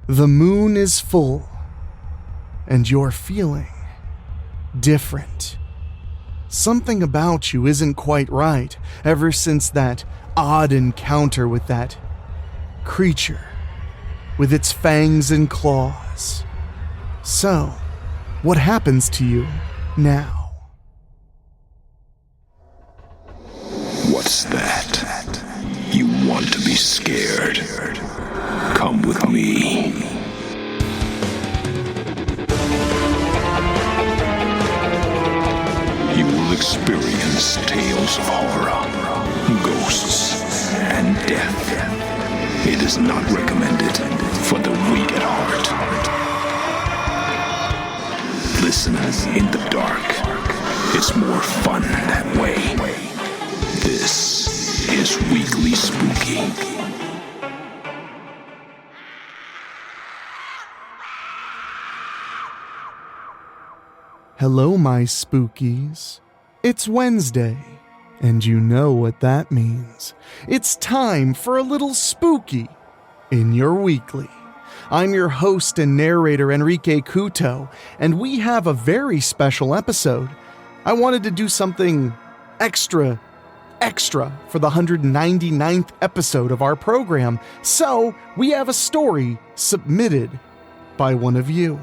The moon is full, and you're feeling different. Something about you isn't quite right ever since that odd encounter with that creature with its fangs and claws. So, what happens to you now? What's that? You want to be scared? Come with me. You will experience tales of horror, ghosts, and death. It is not recommended for the weak at heart. Listen in the dark. It's more fun that way. This is Weekly Spooky. Hello, my spookies. It's Wednesday, and you know what that means. It's time for a little spooky in your weekly. I'm your host and narrator, Enrique Couto, and we have a very special episode. I wanted to do something extra for the 199th episode of our program, so we have a story submitted by one of you.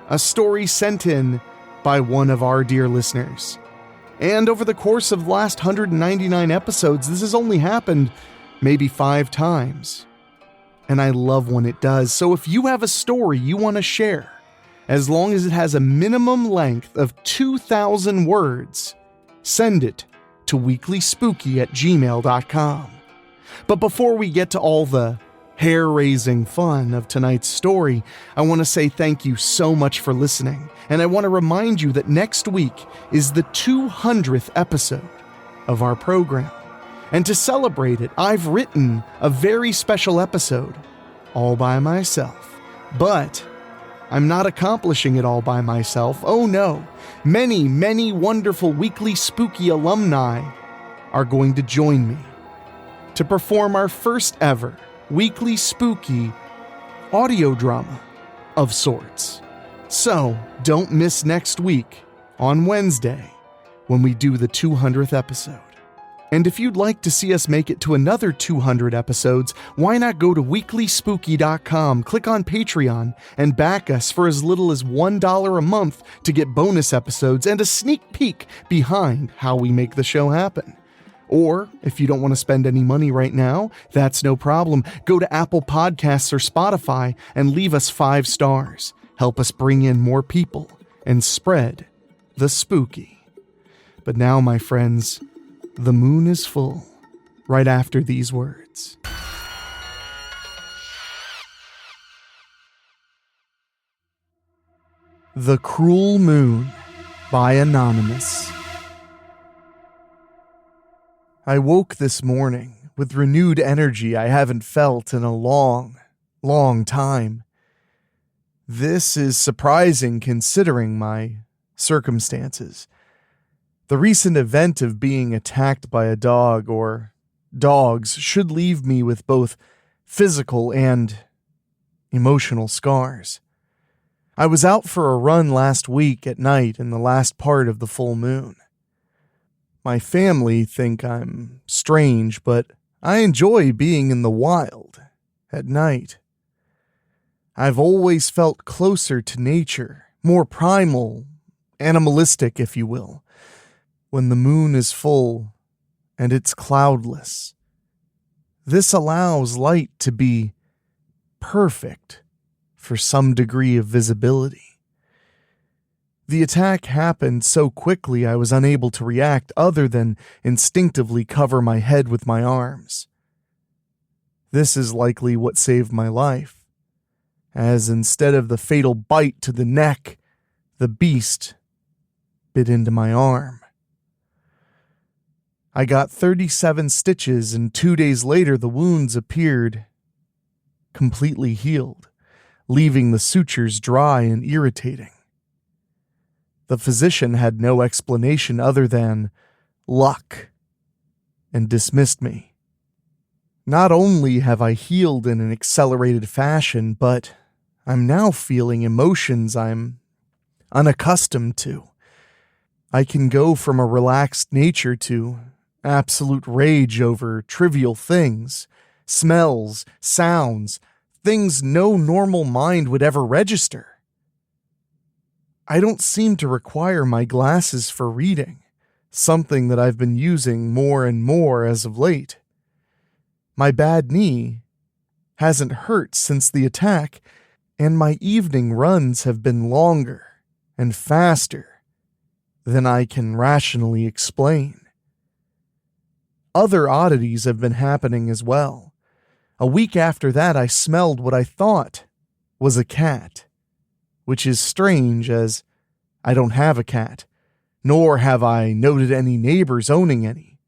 A story sent in by one of our dear listeners. And over the course of the last 199 episodes, this has only happened maybe 5 times. And I love when it does. So if you have a story you want to share, as long as it has a minimum length of 2,000 words, send it to weeklyspooky@gmail.com. But before we get to all the hair-raising fun of tonight's story, I want to say thank you so much for listening, and I want to remind you that next week is the 200th episode of our program. And to celebrate it, I've written a very special episode all by myself. But I'm not accomplishing it all by myself. Oh no, many wonderful Weekly Spooky alumni are going to join me to perform our first ever Weekly Spooky audio drama of sorts. So, don't miss next week on Wednesday when we do the 200th episode. And if you'd like to see us make it to another 200 episodes, why not go to weeklyspooky.com, click on Patreon, and back us for as little as $1 a month to get bonus episodes and a sneak peek behind how we make the show happen. Or, if you don't want to spend any money right now, that's no problem. Go to Apple Podcasts or Spotify and leave us 5 stars. Help us bring in more people and spread the spooky. But now, my friends, the moon is full, right after these words. The Cruel Moon by Anonymous. I woke this morning with renewed energy I haven't felt in a long time. This is surprising considering my circumstances. The recent event of being attacked by a dog or dogs should leave me with both physical and emotional scars. I was out for a run last week at night in the last part of the full moon. My family think I'm strange, but I enjoy being in the wild at night. I've always felt closer to nature, more primal, animalistic, if you will, when the moon is full and it's cloudless. This allows light to be perfect for some degree of visibility. The attack happened so quickly I was unable to react other than instinctively cover my head with my arms. This is likely what saved my life, as instead of the fatal bite to the neck, the beast bit into my arm. I got 37 stitches, and 2 days later the wounds appeared completely healed, leaving the sutures dry and irritating. The physician had no explanation other than luck and dismissed me. Not only have I healed in an accelerated fashion, but I'm now feeling emotions I'm unaccustomed to. I can go from a relaxed nature to absolute rage over trivial things, smells, sounds, things no normal mind would ever register. I don't seem to require my glasses for reading, something that I've been using more and more as of late. My bad knee hasn't hurt since the attack, and my evening runs have been longer and faster than I can rationally explain. Other oddities have been happening as well. A week after that, I smelled what I thought was a cat, which is strange as I don't have a cat, nor have I noted any neighbors owning any.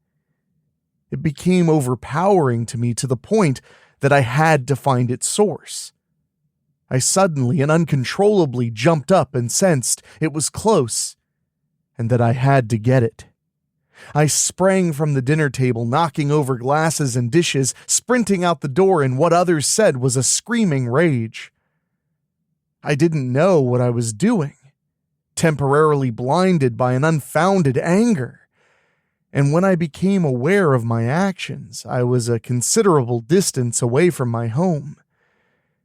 It became overpowering to me to the point that I had to find its source. I suddenly and uncontrollably jumped up and sensed it was close, and that I had to get it. I sprang from the dinner table, knocking over glasses and dishes, sprinting out the door in what others said was a screaming rage. I didn't know what I was doing, temporarily blinded by an unfounded anger. And when I became aware of my actions, I was a considerable distance away from my home,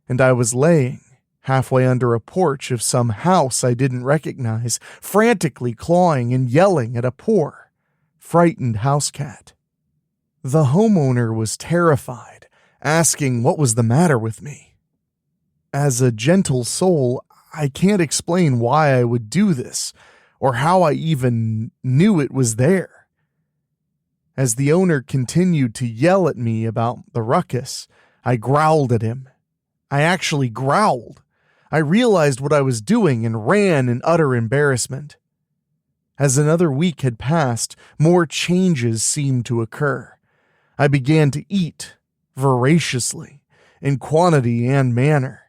and I was laying halfway under a porch of some house I didn't recognize, frantically clawing and yelling at a poor, frightened house cat. The homeowner was terrified, asking what was the matter with me. As a gentle soul, I can't explain why I would do this, or how I even knew it was there. As the owner continued to yell at me about the ruckus, I growled at him. I actually growled. I realized what I was doing and ran in utter embarrassment. As another week had passed, more changes seemed to occur. I began to eat voraciously, in quantity and manner.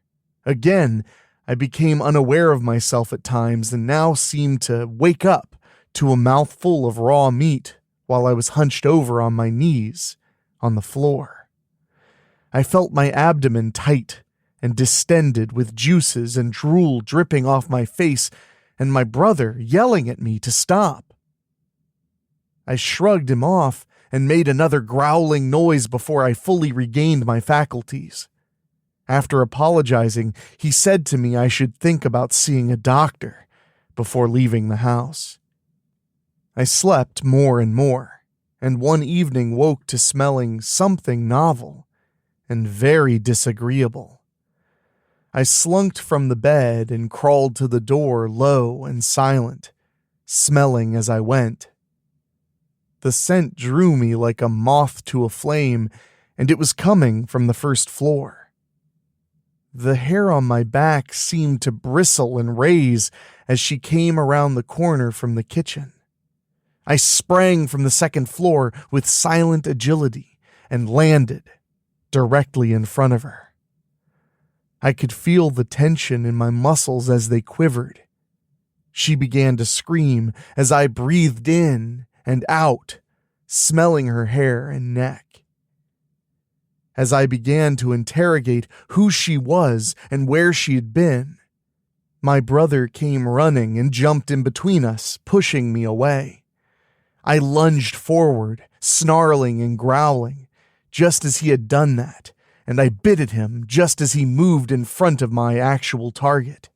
Again, I became unaware of myself at times and now seemed to wake up to a mouthful of raw meat while I was hunched over on my knees on the floor. I felt my abdomen tight and distended with juices and drool dripping off my face and my brother yelling at me to stop. I shrugged him off and made another growling noise before I fully regained my faculties. After apologizing, he said to me I should think about seeing a doctor before leaving the house. I slept more and more, and one evening woke to smelling something novel and very disagreeable. I slunked from the bed and crawled to the door low and silent, smelling as I went. The scent drew me like a moth to a flame, and it was coming from the first floor. The hair on my back seemed to bristle and raise as she came around the corner from the kitchen. I sprang from the second floor with silent agility and landed directly in front of her. I could feel the tension in my muscles as they quivered. She began to scream as I breathed in and out, smelling her hair and neck. As I began to interrogate who she was and where she had been, my brother came running and jumped in between us, pushing me away. I lunged forward, snarling and growling, just as he had done that, and I bit at him just as he moved in front of my actual target.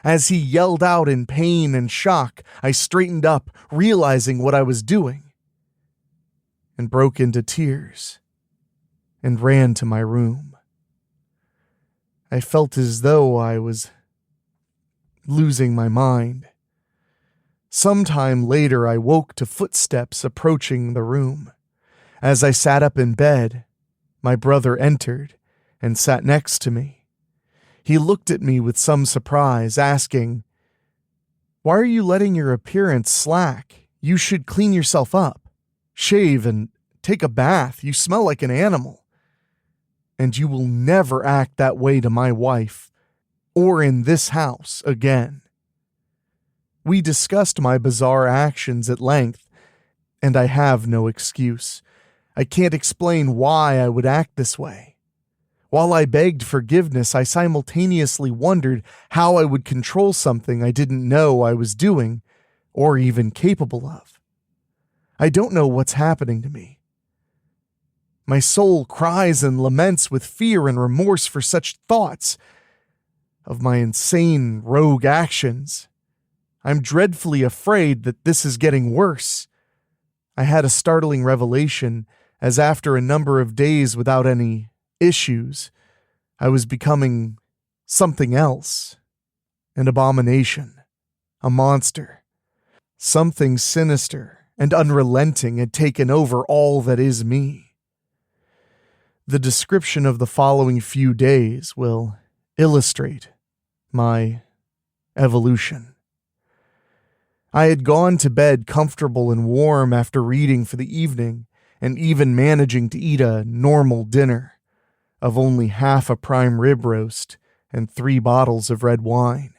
As he yelled out in pain and shock, I straightened up, realizing what I was doing, and broke into tears and ran to my room. I felt as though I was losing my mind. Sometime later, I woke to footsteps approaching the room. As I sat up in bed, my brother entered and sat next to me. He looked at me with some surprise, asking, "Why are you letting your appearance slack? You should clean yourself up, shave, and take a bath. You smell like an animal. And you will never act that way to my wife, or in this house again." We discussed my bizarre actions at length, and I have no excuse. I can't explain why I would act this way. While I begged forgiveness, I simultaneously wondered how I would control something I didn't know I was doing or even capable of. I don't know what's happening to me. My soul cries and laments with fear and remorse for such thoughts of my insane rogue actions. I'm dreadfully afraid that this is getting worse. I had a startling revelation as after a number of days without any issues, I was becoming something else. An abomination. A monster. Something sinister and unrelenting had taken over all that is me. The description of the following few days will illustrate my evolution. I had gone to bed comfortable and warm after reading for the evening and even managing to eat a normal dinner of only half a prime rib roast and 3 bottles of red wine.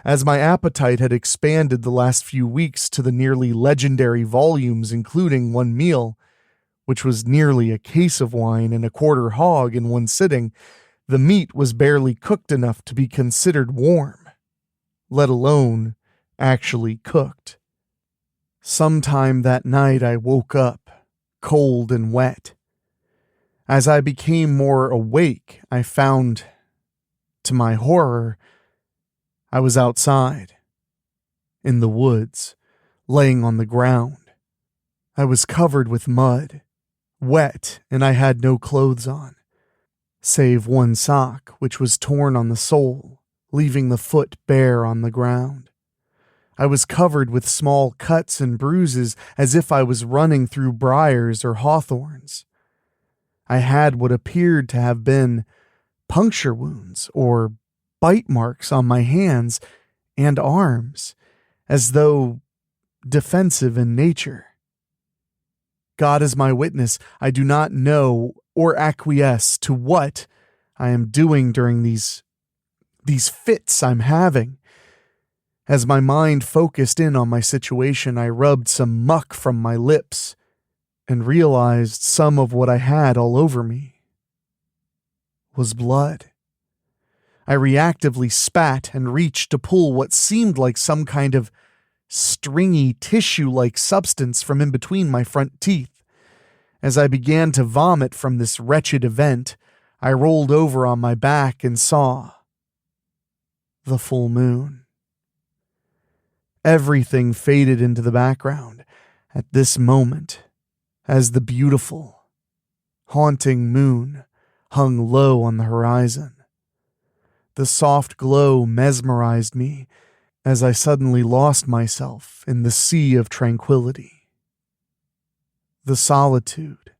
As my appetite had expanded the last few weeks to the nearly legendary volumes, including one meal, which was nearly a case of wine and a quarter hog in one sitting, the meat was barely cooked enough to be considered warm, let alone actually cooked. Sometime that night I woke up, cold and wet. As I became more awake, I found, to my horror, I was outside, in the woods, laying on the ground. I was covered with mud, wet, and I had no clothes on, save one sock which was torn on the sole, leaving the foot bare on the ground. I was covered with small cuts and bruises as if I was running through briars or hawthorns. I had what appeared to have been puncture wounds or bite marks on my hands and arms, as though defensive in nature. God is my witness, I do not know or acquiesce to what I am doing during these fits I'm having. As my mind focused in on my situation, I rubbed some muck from my lips and realized some of what I had all over me was blood. I reactively spat and reached to pull what seemed like some kind of stringy tissue-like substance from in between my front teeth. As I began to vomit from this wretched event, I rolled over on my back and saw the full moon. Everything faded into the background at this moment as the beautiful, haunting moon hung low on the horizon. The soft glow mesmerized me as I suddenly lost myself in the sea of tranquility. The solitude,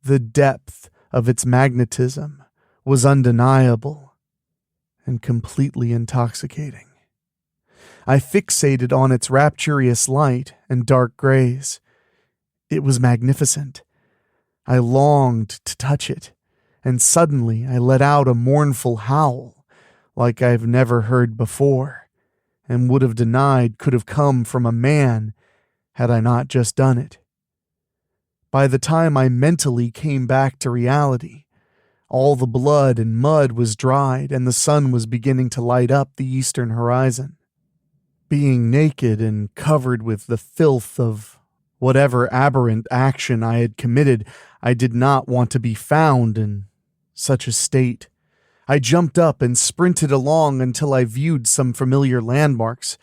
the depth of its magnetism was undeniable and completely intoxicating. I fixated on its rapturous light and dark grays. It was magnificent. I longed to touch it, and suddenly I let out a mournful howl like I've never heard before, and would have denied could have come from a man had I not just done it. By the time I mentally came back to reality, all the blood and mud was dried and the sun was beginning to light up the eastern horizon. Being naked and covered with the filth of whatever aberrant action I had committed, I did not want to be found in such a state. I jumped up and sprinted along until I viewed some familiar landmarks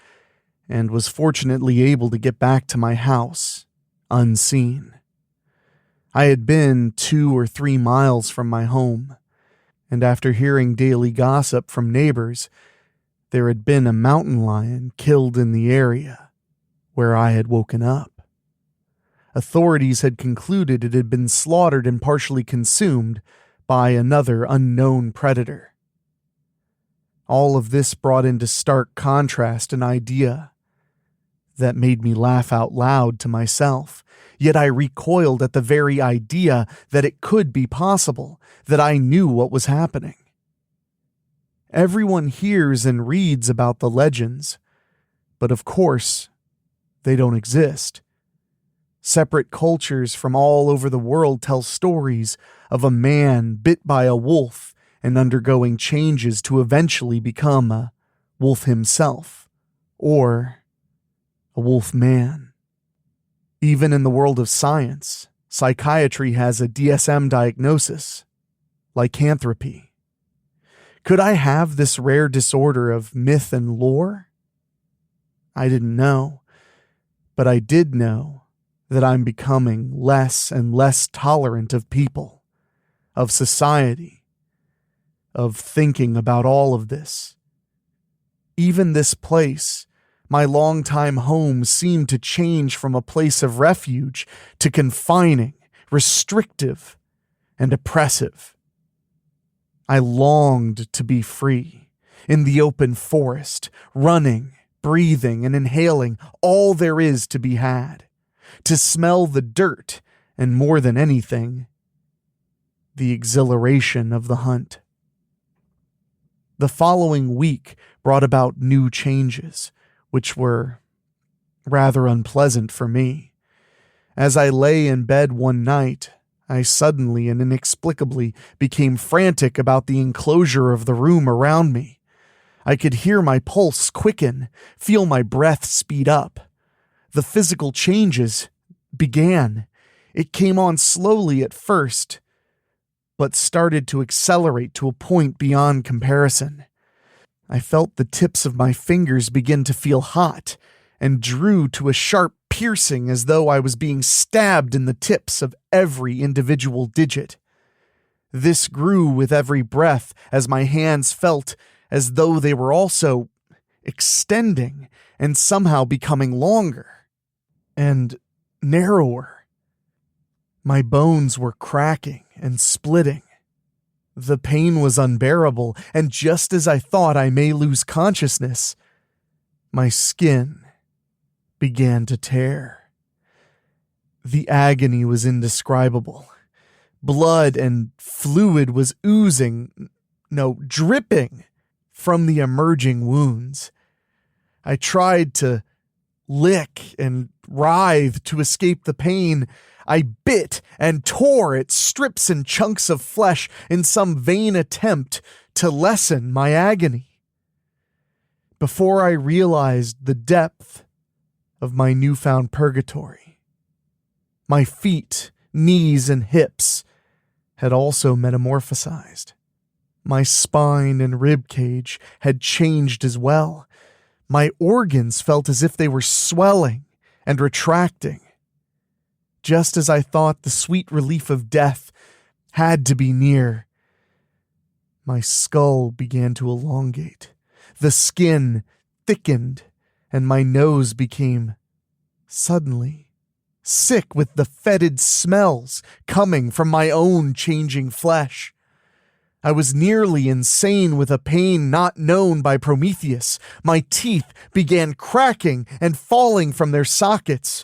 and was fortunately able to get back to my house, unseen. I had been 2 or 3 miles from my home, and after hearing daily gossip from neighbors, there had been a mountain lion killed in the area where I had woken up. Authorities had concluded it had been slaughtered and partially consumed by another unknown predator. All of this brought into stark contrast an idea that made me laugh out loud to myself, yet I recoiled at the very idea that it could be possible, that I knew what was happening. Everyone hears and reads about the legends, but of course, they don't exist. Separate cultures from all over the world tell stories of a man bit by a wolf and undergoing changes to eventually become a wolf himself, or a wolf man. Even in the world of science, psychiatry has a DSM diagnosis: lycanthropy. Could I have this rare disorder of myth and lore? I didn't know, but I did know that I'm becoming less and less tolerant of people, of society, of thinking about all of this. Even this place, my longtime home, seemed to change from a place of refuge to confining, restrictive, and oppressive. I longed to be free, in the open forest, running, breathing, and inhaling all there is to be had, to smell the dirt, and more than anything, the exhilaration of the hunt. The following week brought about new changes, which were rather unpleasant for me. As I lay in bed one night, I suddenly and inexplicably became frantic about the enclosure of the room around me. I could hear my pulse quicken, feel my breath speed up. The physical changes began. It came on slowly at first, but started to accelerate to a point beyond comparison. I felt the tips of my fingers begin to feel hot and drew to a sharp piercing as though I was being stabbed in the tips of every individual digit. This grew with every breath as my hands felt as though they were also extending and somehow becoming longer and narrower. My bones were cracking and splitting. The pain was unbearable, and just as I thought I may lose consciousness, my skin began to tear. The agony was indescribable. Blood and fluid was dripping from the emerging wounds. I tried to lick and writhe to escape the pain. I bit and tore at strips and chunks of flesh in some vain attempt to lessen my agony. Before I realized the depth of my newfound purgatory, my feet, knees, and hips had also metamorphosized. My spine and rib cage had changed as well. My organs felt as if they were swelling and retracting. Just as I thought the sweet relief of death had to be near, my skull began to elongate. The skin thickened, and my nose became suddenly sick with the fetid smells coming from my own changing flesh. I was nearly insane with a pain not known by Prometheus. My teeth began cracking and falling from their sockets,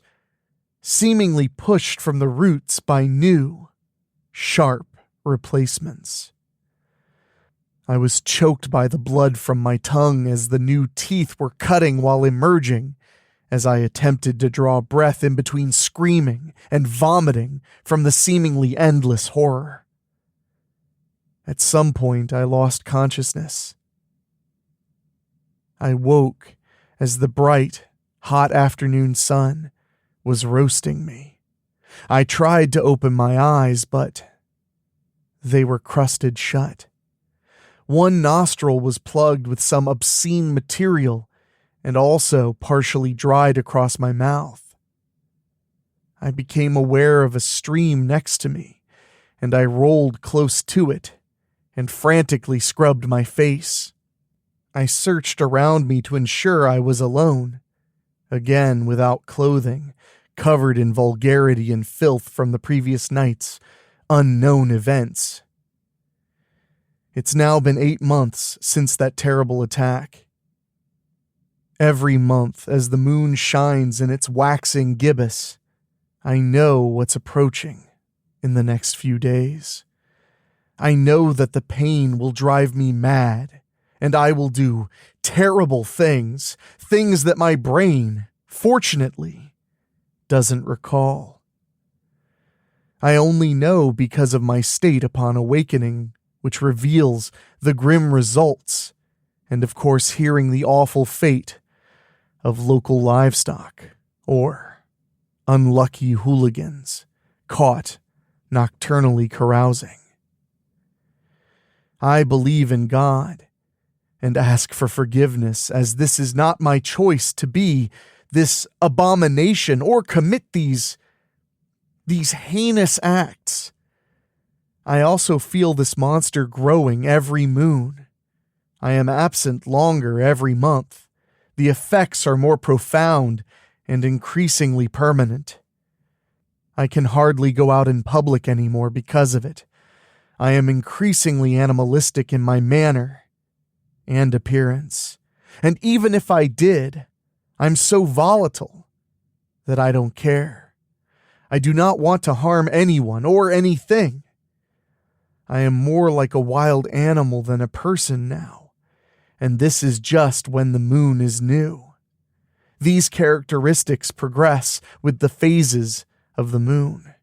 seemingly pushed from the roots by new, sharp replacements. I was choked by the blood from my tongue as the new teeth were cutting while emerging, as I attempted to draw breath in between screaming and vomiting from the seemingly endless horror. At some point, I lost consciousness. I woke as the bright, hot afternoon sun was roasting me. I tried to open my eyes, but they were crusted shut. One nostril was plugged with some obscene material and also partially dried across my mouth. I became aware of a stream next to me, and I rolled close to it and frantically scrubbed my face. I searched around me to ensure I was alone, again without clothing, covered in vulgarity and filth from the previous night's unknown events. It's now been 8 months since that terrible attack. Every month, as the moon shines in its waxing gibbous, I know what's approaching in the next few days. I know that the pain will drive me mad, and I will do terrible things that my brain, fortunately, doesn't recall. I only know because of my state upon awakening, which reveals the grim results, and of course hearing the awful fate of local livestock, or unlucky hooligans caught nocturnally carousing. I believe in God and ask for forgiveness, as this is not my choice to be this abomination or commit these heinous acts. I also feel this monster growing every moon. I am absent longer every month. The effects are more profound and increasingly permanent. I can hardly go out in public anymore because of it. I am increasingly animalistic in my manner and appearance. And even if I did, I'm so volatile that I don't care. I do not want to harm anyone or anything. I am more like a wild animal than a person now, and this is just when the moon is new. These characteristics progress with the phases of the moon.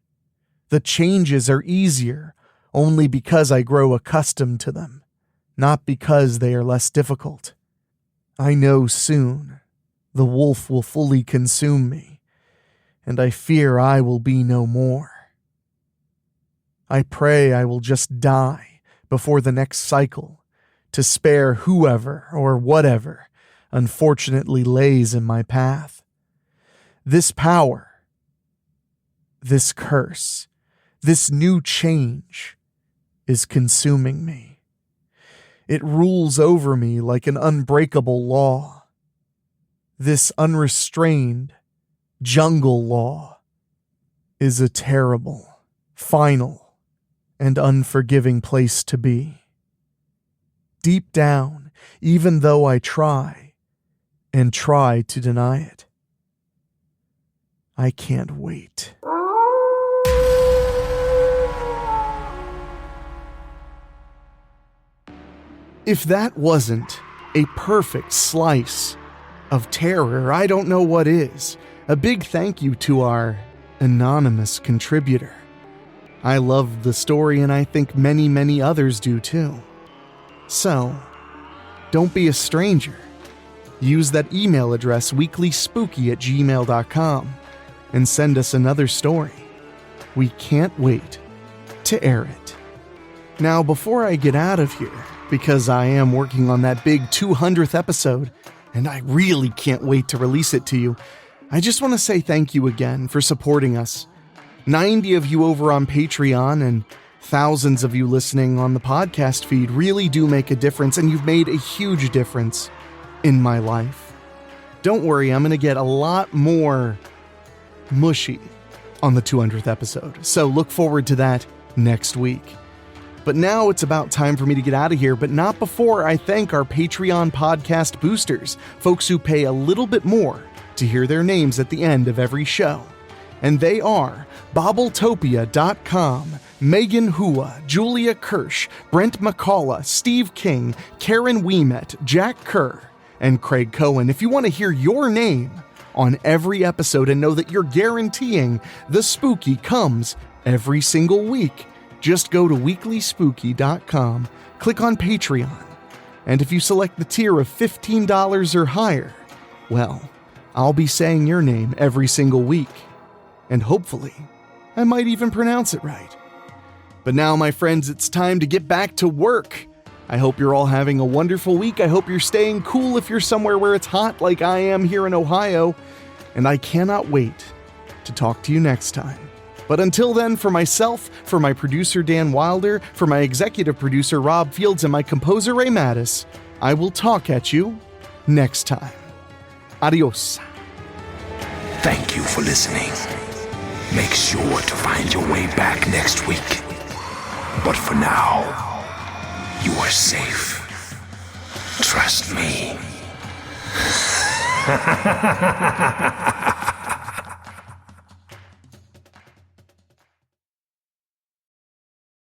The changes are easier only because I grow accustomed to them, not because they are less difficult. I know soon the wolf will fully consume me, and I fear I will be no more. I pray I will just die before the next cycle to spare whoever or whatever unfortunately lays in my path. This power, this curse, this new change is consuming me. It rules over me like an unbreakable law. This unrestrained jungle law is a terrible, final, and unforgiving place to be. Deep down, even though I try and try to deny it, I can't wait. If that wasn't a perfect slice of terror, I don't know what is. A big thank you to our anonymous contributor. I loved the story, and I think many, many others do too. So, don't be a stranger. Use that email address weeklyspooky@gmail.com and send us another story. We can't wait to air it. Now, before I get out of here, because I am working on that big 200th episode, and I really can't wait to release it to you, I just want to say thank you again for supporting us. 90 of you over on Patreon and thousands of you listening on the podcast feed really do make a difference, and you've made a huge difference in my life. Don't worry, I'm going to get a lot more mushy on the 200th episode, so look forward to that next week. But now it's about time for me to get out of here, but not before I thank our Patreon podcast boosters, folks who pay a little bit more to hear their names at the end of every show. And they are Bobbletopia.com, Megan Hua, Julia Kirsch, Brent McCullough, Steve King, Karen Wiemet, Jack Kerr, and Craig Cohen. If you want to hear your name on every episode and know that you're guaranteeing the spooky comes every single week, just go to weeklyspooky.com, click on Patreon, and if you select the tier of $15 or higher, well, I'll be saying your name every single week. And hopefully, I might even pronounce it right. But now, my friends, it's time to get back to work. I hope you're all having a wonderful week. I hope you're staying cool if you're somewhere where it's hot like I am here in Ohio. And I cannot wait to talk to you next time. But until then, for myself, for my producer Dan Wilder, for my executive producer Rob Fields, and my composer Ray Mattis, I will talk at you next time. Adios. Thank you for listening. Make sure to find your way back next week. But for now, you are safe. Trust me.